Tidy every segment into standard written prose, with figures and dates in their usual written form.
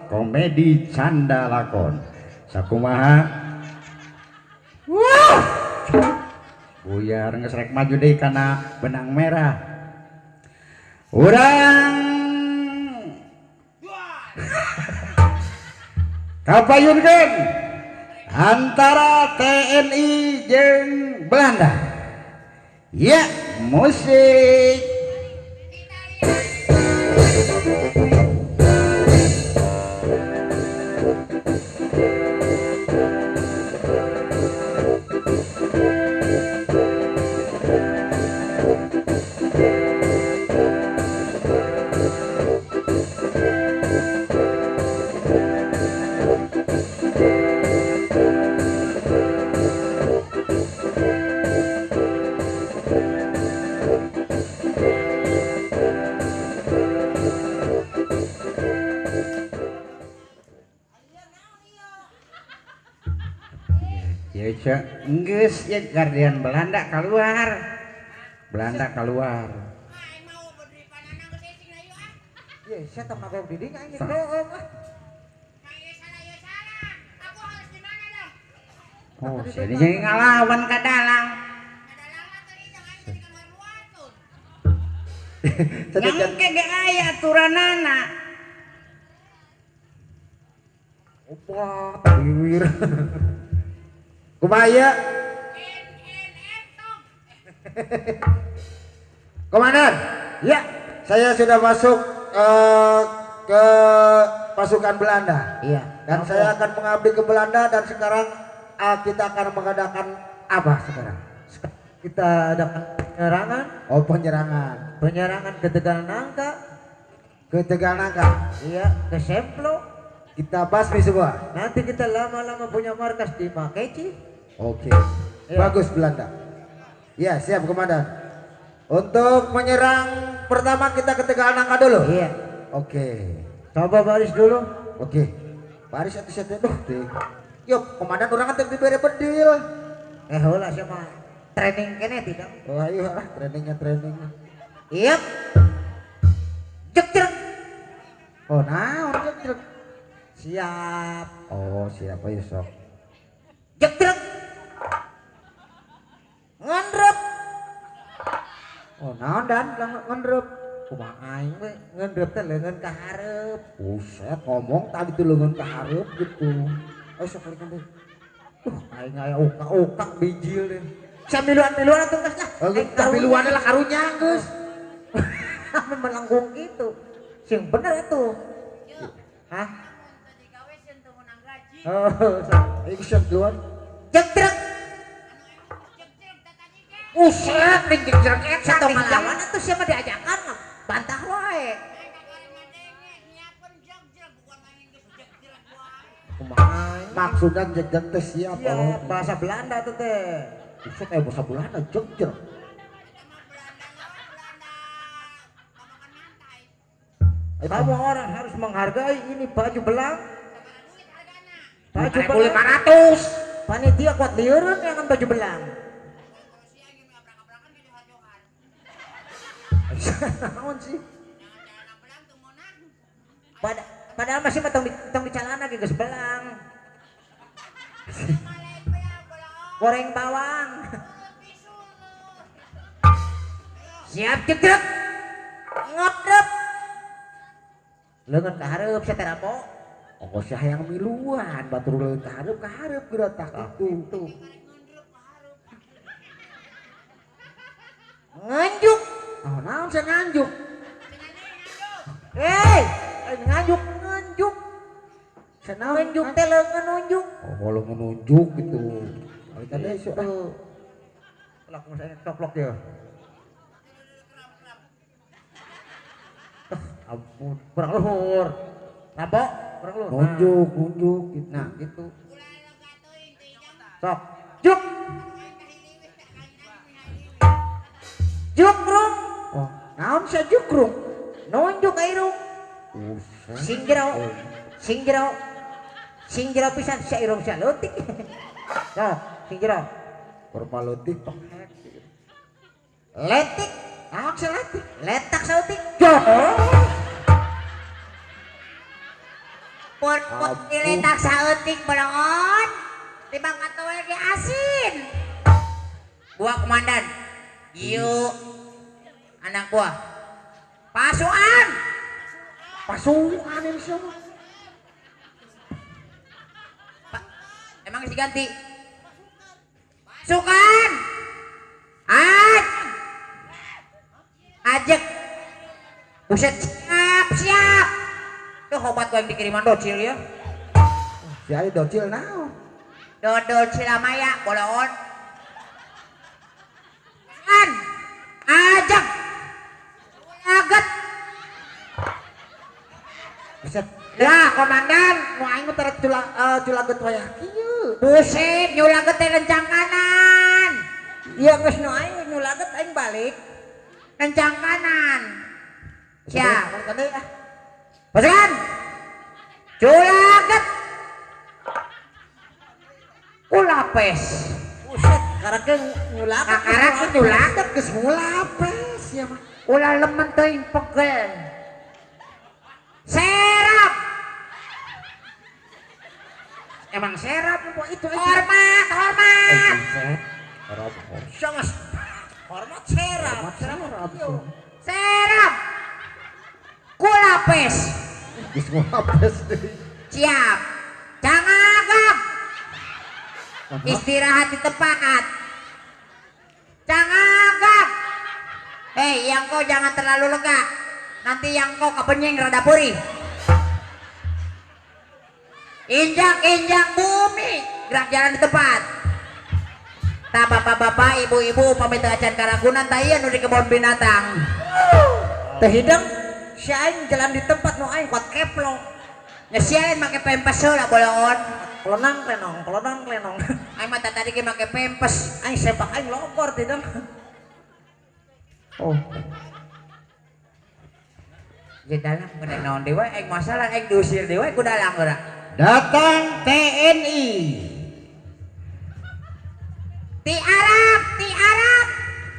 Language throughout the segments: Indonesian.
komedi canda lakon sakumaha. Wah buyar ngesrek maju deh karena benang merah urang kapayunkeun antara TNI jeung Belanda ya musik. Ya enggeus ya gardian Belanda keluar. Belanda keluar. Ya, saya tak mau di ding aing doong. Oh, jadi jadi ngalawan ka dalang. Yang kagak aya aturanana. Opa, tawir. Kumaya. Komandan, ya, saya sudah masuk ke pasukan Belanda. Iya. Dan saya akan mengabdi ke Belanda dan sekarang kita akan mengadakan apa sekarang? Kita adakan penyerangan. Oh, penyerangan. Penyerangan ke Tegalnangka. Ke Tegalnangka. Iya, ke Semplo. Kita basmi semua. Nanti kita lama-lama punya markas di Makeci. Oke. Iya. Bagus Belanda. Ya, siap komandan. Untuk menyerang pertama kita ke Tegalnangka dulu. Iya. Oke. Coba baris dulu. Oke. Baris satu-satu dulu. Yuk, komandan orang kan diberi bedil. Heula sama training kene tidak. Oh, ayo lah trainingnya training. Iya. Jek jek. Oh, nah, jek jek. Siap. Oh, siap ayo sok. Jek jek. Ngendrep. Oh, naon dan ngendrep. Kumaha aing we ngendrep teh leungeun ka hareup. Buset, ngomong tadi tuh leungeun ka hareup gitu. Ayo sok balikan deh. Aing aya uka-uka bijil deh. Samiluan-miluan atuh geus lah. Samiluan lah karunya geus. Ame melengkung gitu. Sing bener atuh. Hah? Oh, ayo sok duluan. Jek trek. Uset ning jek eta tong ngalawan atuh siapa diajakan mah bantah wae. Maksudnya jek-jek teh siap. Oh, bahasa Belanda tuh teh. Uset bahasa Belanda jek-jek. Kamu orang harus menghargai ini baju belang. Baju belang 500. Panitia kuat lieureun yang baju belang. Naon sih? Padahal masih tong di calana ge geus belang. Goreng bawang. Siap cekrek. Ngodep. Leungeun ka hareup satera po. Oh, sia hayang miluan batur leungeun ka hareup geura tak itu. Nganjuk. Oh, naon saya nganjuk? Nganjuk. Sana nganjuk teh leungeun nunjuk. Oh, leungeun nunjuk gitu. Kita deh sok. Lak mun saya coplok ya. Ampun, kurang luhur. Rabok, kurang luhur. Nunjuk gitu. Nah, gitu. Sok. Juk. Jukrung. Oh, naon sia jukrung? Nunjuk ka irung. Sing jero pisan sia irung sia leutik. Nah, sing jero. Kurma leutik tong letik. Naon sia letik? Letak sautik. Pun diletak saeutik balon. Timbang katoe di asin. Gua komandan. Ieu anak gua. Pasukan. Pasukan ini siapa? Emang diganti. Pasukan. Ajek. Buset siap. Tuh obat gua yang dikiriman docil ya. Si Ari docil naon? Dodol Cilamaya bolon. Kan. Ajak. Aget. Buset. Lah komandan, Nu aing mah tara culaget wayah kieu. buset nyulaget teh lencang kanan. Iya geus nu aing nyulaget aing balik. Lencang kanan. Siap. Tadi ah. Pasukan. Culaget. Ulapes. Buset, karake nyulaget. Karake nyulaget geus ngulapes ya mah. Ulah lemen teuing pegel. Serap. Emang serap itu hormat. Sangat hormat serap. Serap. Kulapes. Geus ngulapes deui. Siap. Cangagap. Istirahat di tempat. Cangagap. Hei, yang kau jangan terlalu lega. Nanti yang kau kepenyeng rada puri. Injak bumi. Gerak jalan di tempat. Tak bapak-bapak, ibu-ibu pamit acan karagunan tayang nu di kebun binatang. Teh hidang si aing jalan di tempat nu aing kuat keplong. Nyesiain make pempes heula bolon. Kelonang klenong. Aing mah tadi ge make pempes. Aing sepak aing logor tidak. Oh. Di dalam kena naon dewa aing masalah aing diusir dewa ku dalam geura. Datang TNI. Ti Arab.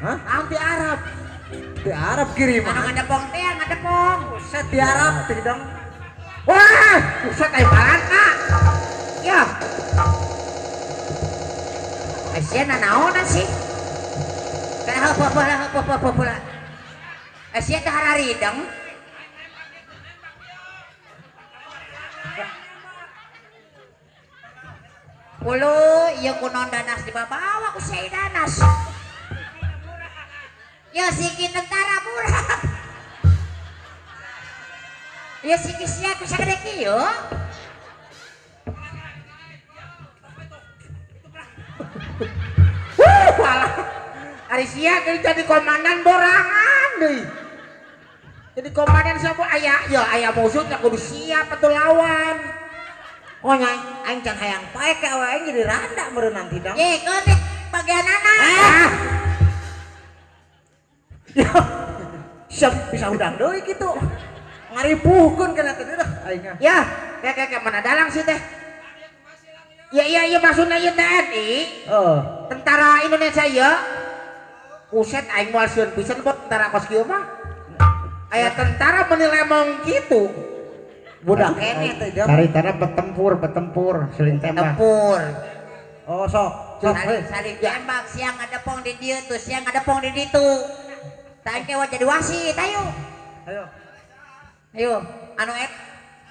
Hah? Naon ti Arab? Ti Arab kiriman. Anu ngadepong teh ngadepong. Buset ti Arab tidak. Wah, buset aing balaka. Ya. Asian naon sih? Kenapa apa. Asian teh hararideng. Ulu, iya kunon danas dibawa ku si danas. Ya siki tentara murah. Ya siki sia ku sagede kieu. Walah. Ari sia jadi komandan borangan deui. Jadi komandan siapa aya musuh nya kudu siap atuh lawan. Oh nyai, aing can hayang pae ke awe aing jadi randa meureun nanti dong. Ye, keutik bagian anak. Ya. Siap bisa udang deui kitu. Ngaripuhkeun kana teh dah aing. Ya, kayak mana dalang sih teh? Iya maksudnya ieu TNI. Tentara Indonesia ya. Buset aing moal sieun pisan buat tentara kos kieu mah. Aya tentara menilai mong gitu. Budak kene teh dia. Caritana bertempur, saling tembak. Tempur. Oh sok. Saling tembak, siang ada pong di dieu tuh, siang ada pong di ditu. Tah kewa jadi wasit, ayo. Ayo, anu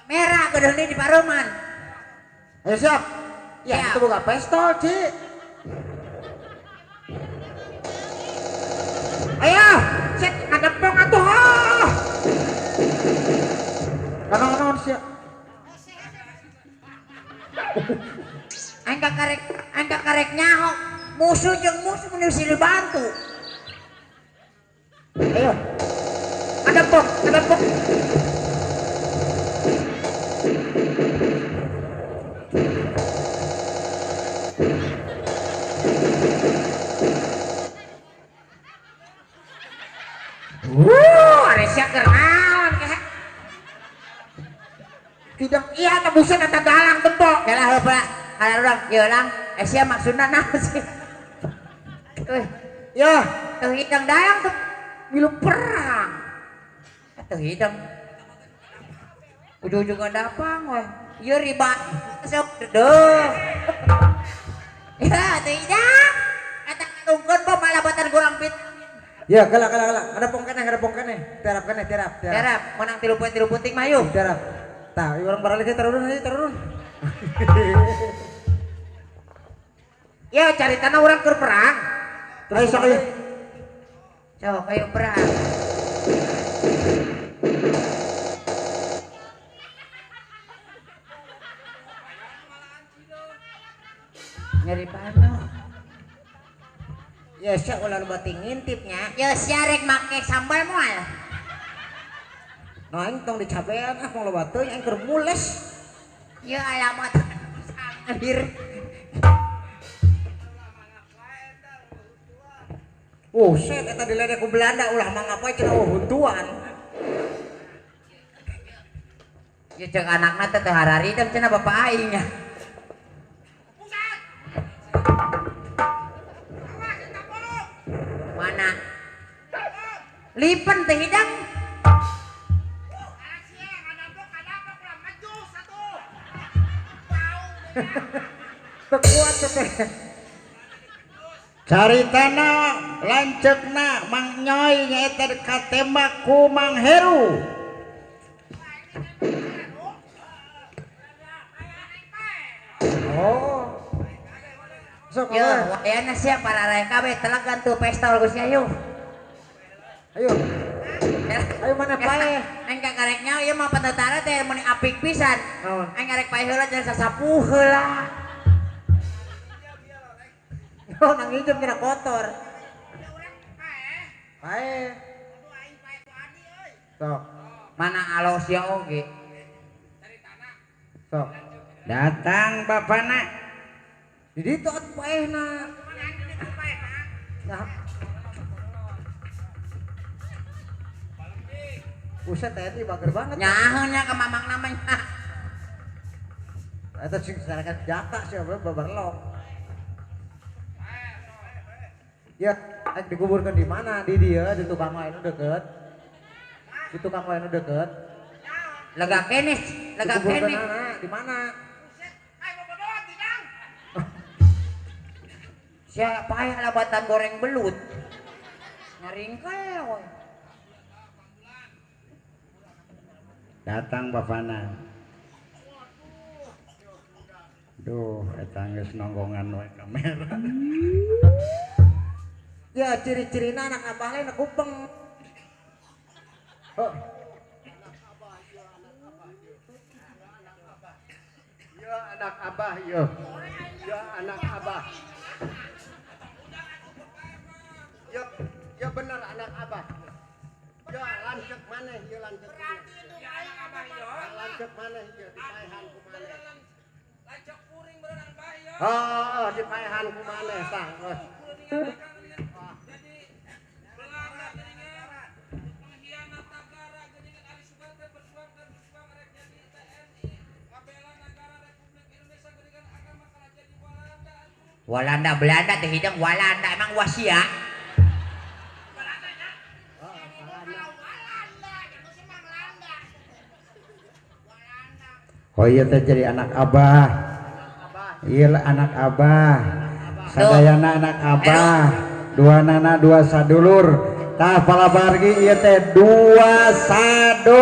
merah gedeune di Pareman. Ayo siap. Ya, Siap. itu buka pistol, Ci. Ayo, set ada pong atuh. Naon siap. Angka karek nyahok. Musuh jeung musuh mesti dibantu. Ayo. Ada pong. Ada siap kenaon keh. Tidak. Iya, tebusan eta dalang tembok. Kalah heula. Ada urang, ieu lang. Sia maksudna naon sih? Ya, Teu hidang dalang tuh milu perang. Teu hidang. Ujung-ujung dapang weh. Ieu riba sok deuh. Ya, tidak. Eta nungkeun ba malabatan kurang pit. Ya, kala. Ada pongkene. Terap. Terap, menang 3 poin 3 puting mah yuk. Terap. Tah, urang baralik tarurun. Ya, cari tanah orang keur perang. Ayo sok ayo. Sok ayo perang. Nyari pano. Ya sia ulah beuting ngintipnya. Ya sia rek make sambal moal. Aing tong dicabean mau loba teuing aing keur mules. Ya alamat sangir. Set eta diledek ku Belanda ulah mangapoe cenah huntuan. Ya cek anakna teh hararidem cenah bapak aing nya. Mana? Lipen teh hidang. Tekuat teh. Caritana lanceukna Mang Nyoy nyaeta katembak ku Mang Heru. Oh. Sok Ya, wayana sia para rakyat kabeh telagan tuh pesta Gus Yayu. Ayo. Ayo mana pae? Aing karek nyawa ieu mah penentara teh mun apik pisan. Naon? Aing karek pae heula jeung sasapuh heula. Oh, nang hijem kira kotor. Pae. Sok. Mana alos ya oge. Sok. Datang bapana. Di ditu atuh paehna. Nah. Buset TNI bager banget. Nyaheun nya ka mamang namanya. Eta sing sarakan jata sih babarlok. Ya, aing dikuburkeun di mana? Di dieu, di tukang anu deket. Di tukang anu deket. Lega kenis, lega Dikuburkeun kenis. di mana? Siapa aya labatan goreng belut. Ngaringkel we. Datang bapana. Duh, eta geus nonggongan we kamera. Ya, ciri-cirina anak abah lain kupeng. Oh. Ya anak abah yo. Ya anak abah. Ya bener anak abah. Ya lanceuk maneh ieu lanceuk. Ya anak abah yo. Lanceuk maneh ieu dipaehan ku maneh. Lanceuk kuring berenang bah yo. Oh, dipaehan ku maneh tah. Walanda Belanda teh hidang Walanda emang wasia. Oh iya teh jadi anak abah. Iya anak abah. Sadayana anak abah. Dua nana dua sadulur. Tah palabargi ieu teh dua sadulur.